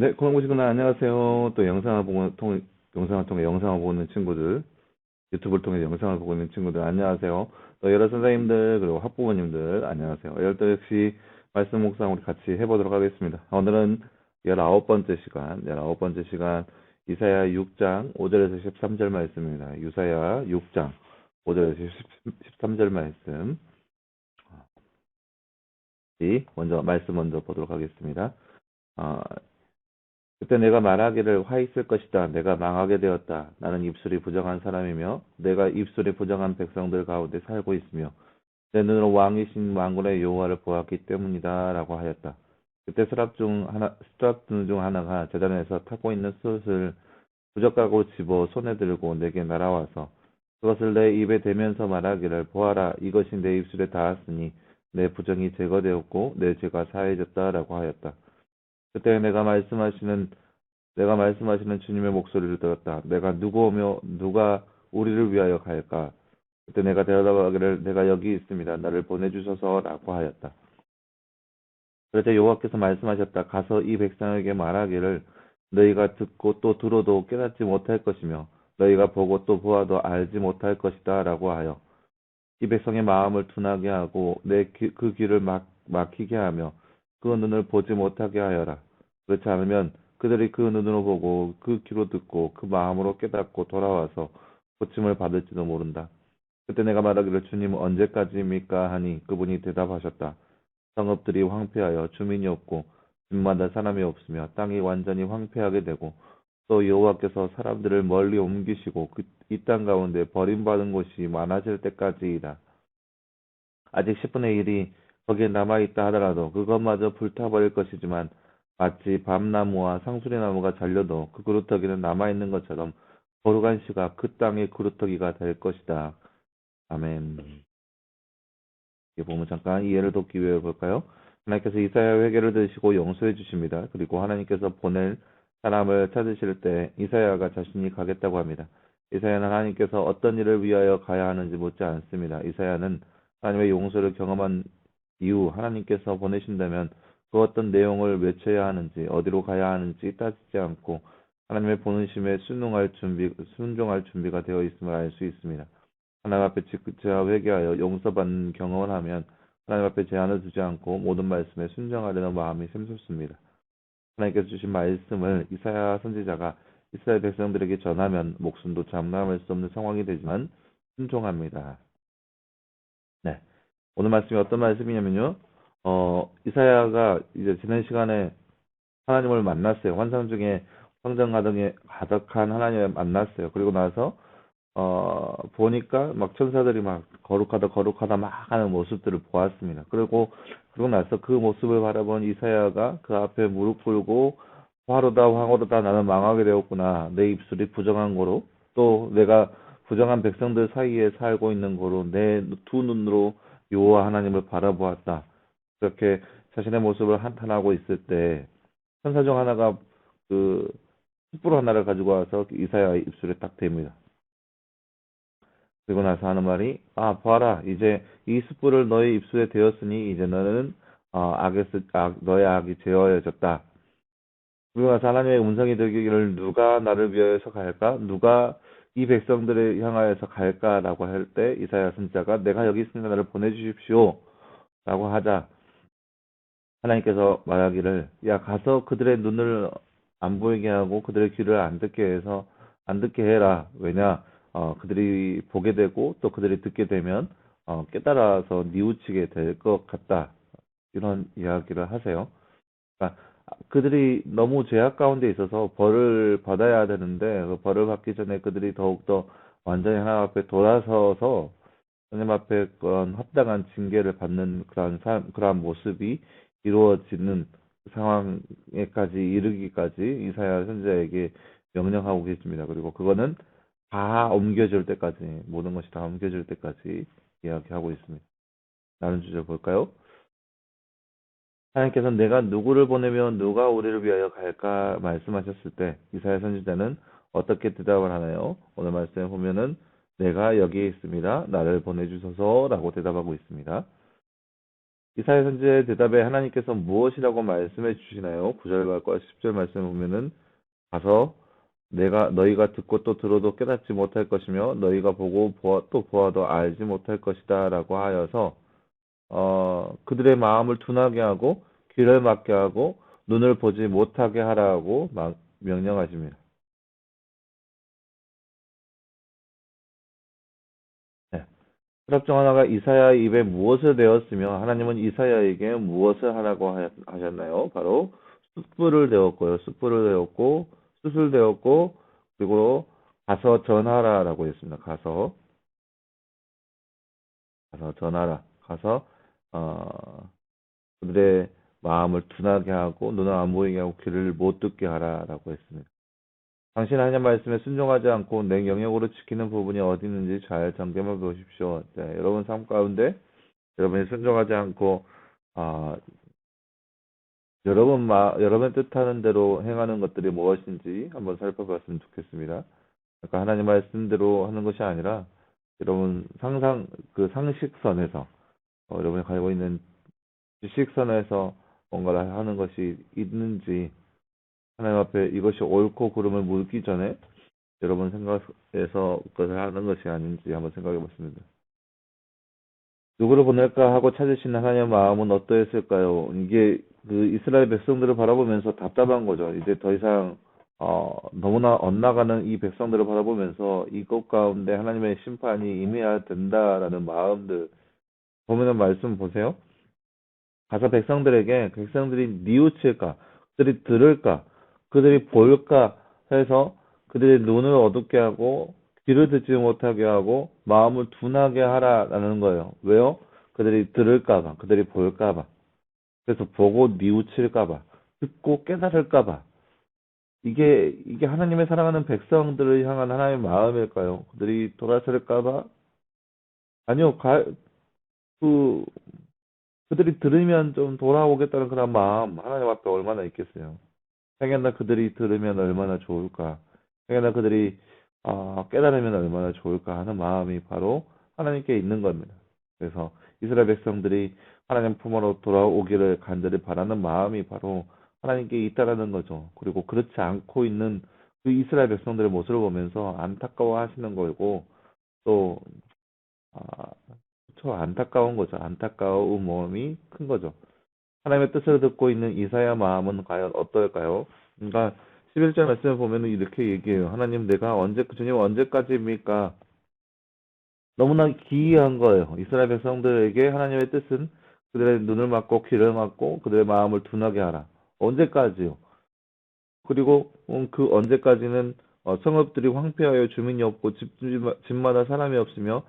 네, 공보시구나 안녕하세요. 또 영상을 통해 영상을 보고 있는 친구들, 유튜브를 통해 영상을 보고 있는 친구들, 안녕하세요. 또 여러 선생님들, 그리고 학부모님들, 안녕하세요. 오늘 또 역시 말씀 묵상 우리 같이 해보도록 하겠습니다. 오늘은 19번째 시간, 이사야 6장 5절에서 13절 말씀입니다. 이사야 6장 5절에서 13절 말씀. 말씀 먼저 보도록 하겠습니다. 어, 그때 내가 말하기를 화 있을 것이다. 내가 망하게 되었다. 나는 입술이 부정한 사람이며 내가 입술이 부정한 백성들 가운데 살고 있으며 내 눈으로 왕이신 만군의 여호와를 보았기 때문이다. 라고 하였다. 그때 스랍 중 하나가 제단에서 타고 있는 숯을 부적하고 집어 손에 들고 내게 날아와서 그것을 내 입에 대면서 말하기를 보아라. 이것이 내 입술에 닿았으니 내 부정이 제거되었고 내 죄가 사해졌다. 라고 하였다. 그때 내가 말씀하시는 주님의 목소리를 들었다. 내가 누구오며 누가 우리를 위하여 갈까? 그때 내가 대답하기를 내가 여기 있습니다. 나를 보내주소서라고 하였다. 그때 여호와께서 말씀하셨다. 가서 이 백성에게 말하기를 너희가 듣고 또 들어도 깨닫지 못할 것이며 너희가 보고 또 보아도 알지 못할 것이다 라고 하여 이 백성의 마음을 둔하게 하고 그 귀를 막히게 하며 그 눈을 보지 못하게 하여라. 그렇지 않으면 그들이 그 눈으로 보고 그 귀로 듣고 그 마음으로 깨닫고 돌아와서 고침을 받을지도 모른다. 그때 내가 말하기를 주님 언제까지입니까 하니 그분이 대답하셨다. 성읍들이 황폐하여 주민이 없고 집마다 사람이 없으며 땅이 완전히 황폐하게 되고 또 여호와께서 사람들을 멀리 옮기시고 이 땅 가운데 버림받은 곳이 많아질 때까지이다. 아직 10분의 1이 거기에 남아있다 하더라도 그것마저 불타버릴 것이지만 마치 밤나무와 상수리나무가 잘려도 그 그루터기는 남아있는 것처럼 거룩한 씨가 그 땅의 그루터기가 될 것이다. 아멘. 이 보면 잠깐 이해를 돕기 위해 볼까요? 하나님께서 이사야 회개를 들으시고 용서해 주십니다. 그리고 하나님께서 보낼 사람을 찾으실 때 이사야가 자신이 가겠다고 합니다. 이사야는 하나님께서 어떤 일을 위하여 가야 하는지 묻지 않습니다. 이사야는 하나님의 용서를 경험한 이후 하나님께서 보내신다면 그 어떤 내용을 외쳐야 하는지 어디로 가야 하는지 따지지 않고 하나님의 보내심에 순종할 준비가 되어 있음을 알 수 있습니다. 하나님 앞에 죄와 회개하여 용서받는 경험을 하면 하나님 앞에 제한을 두지 않고 모든 말씀에 순종하려는 마음이 샘솟습니다. 하나님께서 주신 말씀을 이사야 선지자가 이스라엘 백성들에게 전하면 목숨도 장담할 수 없는 상황이 되지만 순종합니다. 네. 오늘 말씀이 어떤 말씀이냐면요. 이사야가 이제 지난 시간에 하나님을 만났어요. 환상 중에 성전 가득에 가득한 하나님을 만났어요. 그리고 나서 보니까 막 천사들이 막 거룩하다 막 하는 모습들을 보았습니다. 그러고 나서 그 모습을 바라본 이사야가 그 앞에 무릎 꿇고 화로다 나는 망하게 되었구나. 내 입술이 부정한 거로 또 내가 부정한 백성들 사이에 살고 있는 거로 내 두 눈으로 여호와 하나님을 바라보았다. 그렇게 자신의 모습을 한탄하고 있을 때 천사 중 하나가 그 숯불 하나를 가지고 와서 이사야의 입술에 딱 댑니다. 그리고 나서 하는 말이 봐라 이제 이 숯불을 너의 입술에 대었으니 이제 너는 너의 악이 제어해졌다. 그리고 나서 하나님의 음성이 들기를 누가 나를 위하여서 갈까? 누가 이 백성들을 향하여서 갈까라고 할 때 이사야 선지자가 내가 여기 있으니까 나를 보내주십시오 라고 하자 하나님께서 말하기를 야 가서 그들의 눈을 안 보이게 하고 그들의 귀를 안 듣게 해라. 왜냐 그들이 보게 되고 또 그들이 듣게 되면 깨달아서 뉘우치게 될 것 같다. 이런 이야기를 하세요. 그러니까 그들이 너무 죄악 가운데 있어서 벌을 받아야 되는데 그 벌을 받기 전에 그들이 더욱더 완전히 하나님 앞에 돌아서서 하나님 앞에 그런 합당한 징계를 받는 그러한 모습이 이루어지는 상황에까지 이르기까지 이사야 선지자에게 명령하고 계십니다. 그리고 그거는 다 옮겨질 때까지 모든 것이 다 옮겨질 때까지 이야기하고 있습니다. 다른 주제 볼까요? 하나님께서는 내가 누구를 보내면 누가 우리를 위하여 갈까 말씀하셨을 때 이사야 선지자는 어떻게 대답을 하나요? 오늘 말씀에 보면은 내가 여기에 있습니다. 나를 보내주소서라고 대답하고 있습니다. 이사야 선지자의 대답에 하나님께서 무엇이라고 말씀해 주시나요? 9절과 10절 말씀을 보면은 가서 내가 너희가 듣고 또 들어도 깨닫지 못할 것이며 너희가 보고 또 보아도 알지 못할 것이다라고 하여서 그들의 마음을 둔하게 하고 귀를 막게 하고 눈을 보지 못하게 하라고 명령하십니다. 네. 서랍 중 하나가 이사야의 입에 무엇을 배웠으며 하나님은 이사야에게 무엇을 하라고 하셨나요? 바로 숯불을 배웠고요. 숯불을 배웠고 숯을 배웠고 그리고 가서 전하라라고 했습니다. 가서 전하라. 가서 그들의 마음을 둔하게 하고 눈을 안 보이게 하고 귀를 못 듣게 하라라고 했습니다. 당신 하나님 말씀에 순종하지 않고 내 영역으로 지키는 부분이 어디 있는지 잘 점검해 보십시오. 네, 여러분 삶 가운데 여러분이 순종하지 않고 아, 여러분 뜻하는 대로 행하는 것들이 무엇인지 한번 살펴봤으면 좋겠습니다. 그러니까 하나님 말씀대로 하는 것이 아니라 여러분 상식선에서 여러분이 가지고 있는 지식선에서 뭔가를 하는 것이 있는지 하나님 앞에 이것이 옳고 그름을 묻기 전에 여러분 생각에서 그것을 하는 것이 아닌지 한번 생각해 봤습니다. 누구를 보낼까 하고 찾으신 하나님의 마음은 어떠했을까요? 이게 그 이스라엘 백성들을 바라보면서 답답한 거죠. 이제 더 이상 너무나 엇나가는 이 백성들을 바라보면서 이것 가운데 하나님의 심판이 임해야 된다라는 마음들 보면은 말씀 보세요. 가서 백성들이 뉘우칠까, 그들이 들을까, 그들이 볼까 해서 그들의 눈을 어둡게 하고 귀를 듣지 못하게 하고 마음을 둔하게 하라라는 거예요. 왜요? 그들이 들을까 봐, 그들이 볼까 봐. 그래서 보고 뉘우칠까 봐, 듣고 깨달을까 봐. 이게 하나님의 사랑하는 백성들을 향한 하나님의 마음일까요? 그들이 돌아설까 봐? 아니요. 그 그들이 들으면 좀 돌아오겠다는 그런 마음 하나님 앞에 얼마나 있겠어요. 행여나 그들이 들으면 얼마나 좋을까. 행여나 그들이 깨달으면 얼마나 좋을까 하는 마음이 바로 하나님께 있는 겁니다. 그래서 이스라엘 백성들이 하나님 품으로 돌아오기를 간절히 바라는 마음이 바로 하나님께 있다라는 거죠. 그리고 그렇지 않고 있는 그 이스라엘 백성들의 모습을 보면서 안타까워 하시는 거고 또 아, 저 안타까운 거죠. 안타까운 마음이 큰 거죠. 하나님의 뜻을 듣고 있는 이사야 마음은 과연 어떨까요? 그러니까 11절 말씀을 보면은 이렇게 얘기해요. 하나님 주님 언제까지입니까? 너무나 기이한 거예요. 이스라엘 백성들에게 하나님의 뜻은 그들의 눈을 막고 귀를 막고 그들의 마음을 둔하게 하라. 언제까지요? 그리고 그 언제까지는 성읍들이 황폐하여 주민이 없고 집마다 사람이 없으며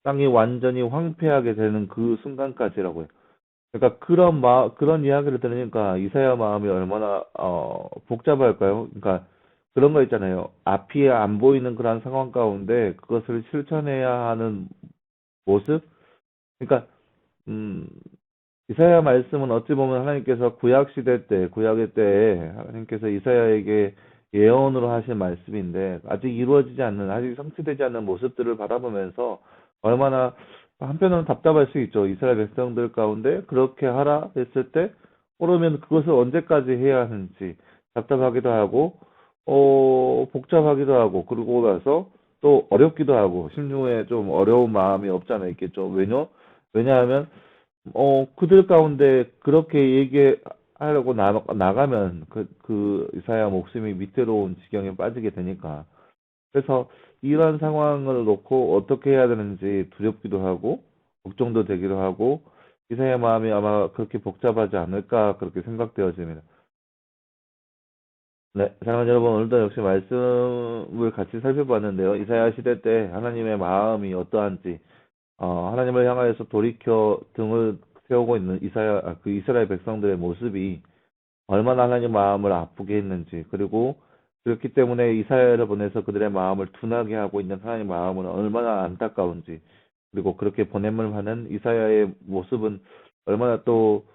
땅이 완전히 황폐하게 되는 그 순간까지라고요. 그러니까 그런 이야기를 들으니까 이사야 마음이 얼마나 복잡할까요? 그러니까 그런 거 있잖아요. 앞이 안 보이는 그런 상황 가운데 그것을 실천해야 하는 모습? 그러니까 음, 이사야 말씀은 어찌 보면 하나님께서 구약의 때에 하나님께서 이사야에게 예언으로 하신 말씀인데 아직 성취되지 않는 모습들을 바라보면서 얼마나 한편으로는 답답할 수 있죠. 이스라엘 백성들 가운데 그렇게 하라 했을 때 그러면 그것을 언제까지 해야 하는지 답답하기도 하고 복잡하기도 하고 그러고 나서 또 어렵기도 하고 심중에 좀 어려운 마음이 없잖아요. 있겠죠. 왜냐하면 그들 가운데 그렇게 얘기하려고 나가면 그 이사야 목숨이 밑으로운 지경에 빠지게 되니까. 그래서 이런 상황을 놓고 어떻게 해야 되는지 두렵기도 하고, 걱정도 되기도 하고, 이사야 마음이 아마 그렇게 복잡하지 않을까, 그렇게 생각되어집니다. 네, 사랑하는 여러분, 오늘도 역시 말씀을 같이 살펴봤는데요. 이사야 시대 때 하나님의 마음이 어떠한지, 하나님을 향하여서 돌이켜 등을 세우고 있는 그 이스라엘 백성들의 모습이 얼마나 하나님 마음을 아프게 했는지, 그리고 그렇기 때문에 이사야를 보내서 그들의 마음을 둔하게 하고 있는 하나님 마음은 얼마나 안타까운지, 그리고 그렇게 보냄을 하는 이사야의 모습은 얼마나 또,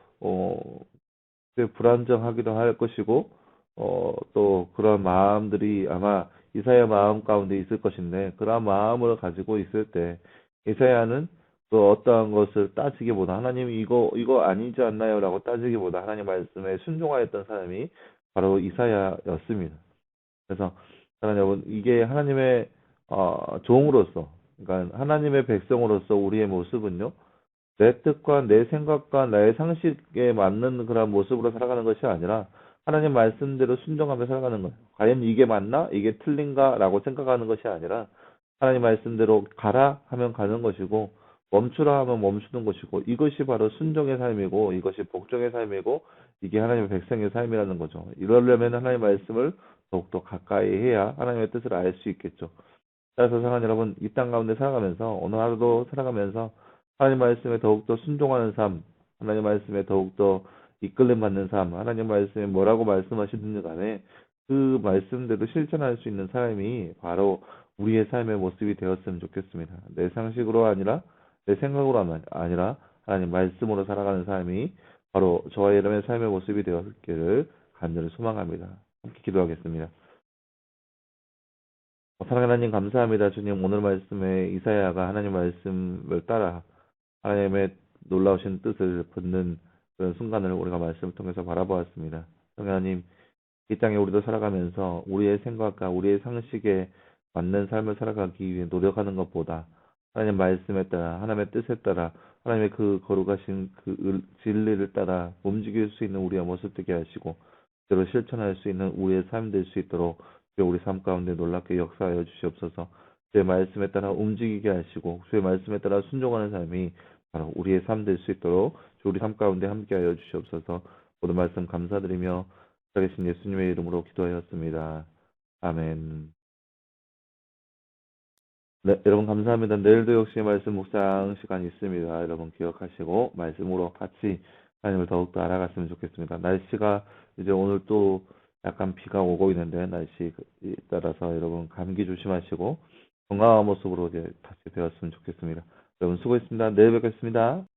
불안정하기도 할 것이고, 또 그런 마음들이 아마 이사야 마음 가운데 있을 것인데, 그런 마음을 가지고 있을 때, 이사야는 또 어떠한 것을 따지기보다 하나님 이거 아니지 않나요라고 따지기보다 하나님 말씀에 순종하였던 사람이 바로 이사야였습니다. 그래서 사랑하는 여러분, 이게 하나님의 종으로서, 그러니까 하나님의 백성으로서 우리의 모습은요, 내 뜻과 내 생각과 나의 상식에 맞는 그런 모습으로 살아가는 것이 아니라 하나님 말씀대로 순종하며 살아가는 거예요. 과연 이게 맞나? 이게 틀린가?라고 생각하는 것이 아니라 하나님 말씀대로 가라 하면 가는 것이고 멈추라 하면 멈추는 것이고 이것이 바로 순종의 삶이고 이것이 복종의 삶이고 이게 하나님의 백성의 삶이라는 거죠. 이러려면 하나님 말씀을 더욱더 가까이 해야 하나님의 뜻을 알 수 있겠죠. 따라서 사랑하는 여러분, 이 땅 가운데 살아가면서 어느 하루도 살아가면서 하나님 말씀에 더욱더 순종하는 삶, 하나님 말씀에 더욱더 이끌림 받는 삶, 하나님 말씀에 뭐라고 말씀하시든지 간에 그 말씀대로 실천할 수 있는 삶이 바로 우리의 삶의 모습이 되었으면 좋겠습니다. 내 상식으로 아니라 내 생각으로 아니라 하나님 말씀으로 살아가는 삶이 바로 저와 여러분의 삶의 모습이 되었기를 간절히 소망합니다. 함께 기도하겠습니다. 사랑하는 하나님 감사합니다. 주님 오늘 말씀에 이사야가 하나님 말씀을 따라 하나님의 놀라우신 뜻을 듣는 그런 순간을 우리가 말씀을 통해서 바라보았습니다. 하나님 이 땅에 우리도 살아가면서 우리의 생각과 우리의 상식에 맞는 삶을 살아가기 위해 노력하는 것보다 하나님 말씀에 따라 하나님의 뜻에 따라 하나님의 그 거룩하신 진리를 따라 움직일 수 있는 우리의 모습 되게 하시고 그대로 실천할 수 있는 우리의 삶 될 수 있도록 우리 삶 가운데 놀랍게 역사하여 주시옵소서. 주의 말씀에 따라 움직이게 하시고 주의 말씀에 따라 순종하는 삶이 바로 우리의 삶 될 수 있도록 우리 삶 가운데 함께하여 주시옵소서. 모든 말씀 감사드리며 살아계신 예수님의 이름으로 기도하였습니다. 아멘. 네, 여러분 감사합니다. 내일도 역시 말씀 묵상 시간이 있습니다. 여러분 기억하시고 말씀으로 같이 하나님을 더욱더 알아갔으면 좋겠습니다. 날씨가 이제 오늘 또 약간 비가 오고 있는데 날씨에 따라서 여러분 감기 조심하시고 건강한 모습으로 이제 다시 되었으면 좋겠습니다. 여러분 수고했습니다. 내일 뵙겠습니다.